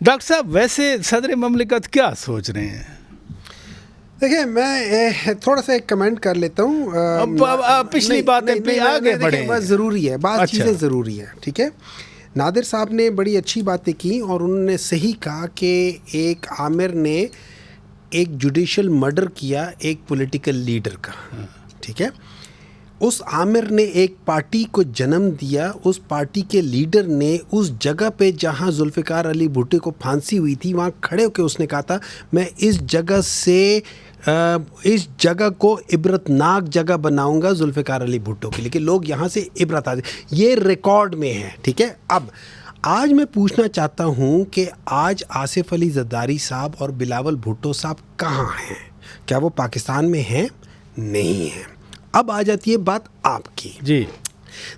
Doctor صاحب ویسے صدر مملکت کیا سوچ رہے ہیں؟ دیکھیں میں تھوڑا سا ایک کمنٹ کر لیتا ہوں. پچھلی باتیں پہ آگے بڑھیں. بات ضروری ہے, بعض چیزیں ضروری ہے, ٹھیک ہے. نادر صاحب نے بڑی اچھی باتیں کی اور انہوں نے صحیح کہا کہ ایک عامر نے ایک جوڈیشل مرڈر کیا ایک پولیٹیکل لیڈر کا, ٹھیک ہے. اس عامر نے ایک پارٹی کو جنم دیا, اس پارٹی کے لیڈر نے اس جگہ پہ جہاں ذوالفقار علی بھٹو کو پھانسی ہوئی تھی وہاں کھڑے ہو کے اس نے کہا تھا میں اس جگہ سے اس جگہ کو عبرت ناک جگہ بناؤں گا ذوالفقار علی بھٹو کے لیے کہ لوگ یہاں سے عبرت حاصل. یہ ریکارڈ میں ہے, ٹھیک ہے. اب آج میں پوچھنا چاہتا ہوں کہ آج آصف علی زرداری صاحب اور بلاول بھٹو صاحب کہاں ہیں؟ کیا وہ پاکستان میں ہیں؟ نہیں ہیں. اب آ جاتی ہے بات آپ کی. جی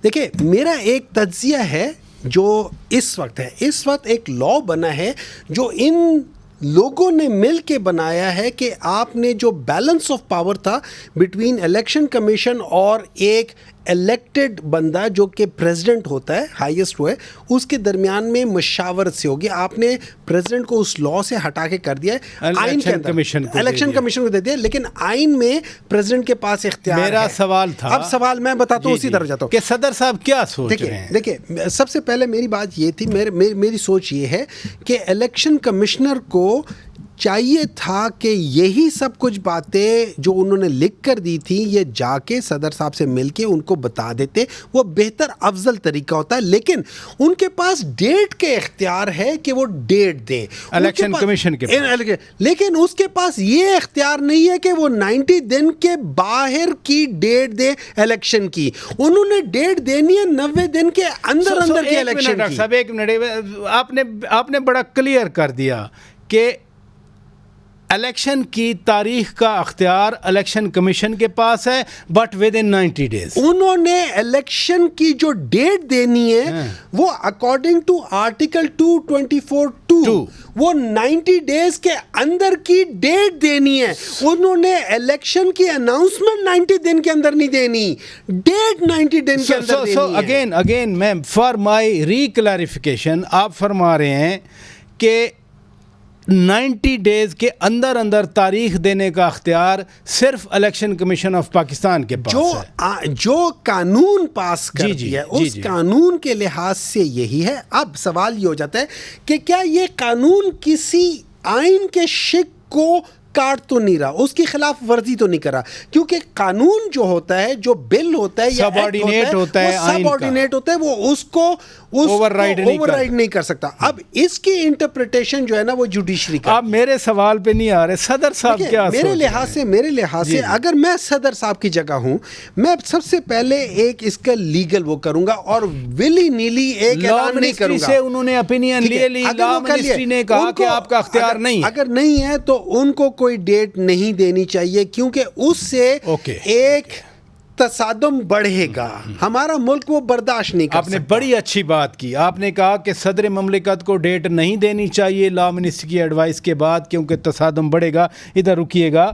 دیکھیں میرا ایک تجزیہ ہے جو اس وقت ہے. اس وقت ایک لا بنا ہے جو ان لوگوں نے مل کے بنایا ہے کہ آپ نے جو بیلنس آف پاور تھا بٹوین الیکشن کمیشن اور ایک الیکٹڈ بندہ جو کہ پریزیڈنٹ ہوتا ہے, ہائیسٹ وہ ہے, اس کے درمیان میں مشاورت سے ہوگی. آپ نے پریزیڈنٹ کو اس لا سے ہٹا کے کر دیا ہے آئین کے اندر, الیکشن کمیشن کو دے دیا, لیکن آئین میں پریزیڈنٹ کے پاس اختیار ہے. میرا سوال تھا, اب سوال میں بتاتا ہوں, اسی طرف جاتا ہوں کہ صدر صاحب کیا سوچ رہے ہیں. دیکھیں سب سے پہلے میری بات یہ تھی, میری سوچ یہ ہے کہ الیکشن کمشنر کو چاہیے تھا کہ یہی سب کچھ باتیں جو انہوں نے لکھ کر دی تھی یہ جا کے صدر صاحب سے مل کے ان کو بتا دیتے, وہ بہتر افضل طریقہ ہوتا ہے. لیکن ان کے پاس ڈیٹ کے اختیار ہے کہ وہ ڈیٹ دیں الیکشن کمیشن کے پاس, لیکن اس کے پاس یہ اختیار نہیں ہے کہ وہ 90 دن کے باہر کی ڈیٹ دے الیکشن کی. انہوں نے ڈیٹ دینی ہے 90 دن کے اندر اندر کے الیکشن کی. صاحب ایک منٹ, آپ نے بڑا کلیئر کر دیا کہ الیکشن کی تاریخ کا اختیار الیکشن کمیشن کے پاس ہے, بٹ ود ان 90 days. انہوں نے الیکشن کی جو ڈیٹ دینی ہے وہ اکارڈنگ ٹو آرٹیکل 224(2) وہ 90 days کے اندر کی ڈیٹ دینی ہے. انہوں نے الیکشن کی اناؤنسمنٹ 90 دن کے اندر نہیں دینی, ڈیٹ 90 دن کے اندر دینی ہے. Again ma'am for my reclarification, آپ فرما رہے ہیں کہ 90 days کے اندر اندر تاریخ دینے کا اختیار صرف الیکشن کمیشن آف پاکستان کے پاس ہے. جو قانون پاس کر دیا ہے اس قانون کے لحاظ سے یہی ہے. اب سوال یہ ہو جاتا ہے کہ کیا یہ قانون کسی آئین کے شق کو کاٹ تو نہیں رہا, اس کی خلاف ورزی تو نہیں کرا, کیونکہ قانون جو ہوتا ہے, جو بل ہوتا ہے, سب آرڈینیٹ ہوتا ہے, سب آرڈینیٹ ہوتا ہے, وہ اس کو اوور رائڈ نہیں کر سکتا. اب اس کی انٹرپریٹیشن جو ہے نا وہ جوڈیشری کا. آپ میرے سوال پہ نہیں آ رہے, صدر صاحب کیا میرے لحاظ سے اگر میں صدر صاحب کی جگہ ہوں, میں سب سے پہلے ایک اس کا لیگل وہ کروں گا اور ولی نیلی ایک اعلان نہیں کروں گا. سے انہوں نے اپینین لے لی, لا منسٹری نے کہا کہ آپ کا اختیار نہیں, اگر نہیں ہے تو ان کو کوئی ڈیٹ نہیں دینی چاہیے, کیونکہ اس سے ایک تصادم بڑھے گا. ہمارا ملک وہ برداشت نہیں کر سکتا. آپ نے بڑی اچھی بات کی, آپ نے کہا کہ صدر مملکت کو ڈیٹ نہیں دینی چاہیے لا منسٹری کی ایڈوائس کے بعد, کیونکہ تصادم بڑھے گا. ادھر رکیے گا.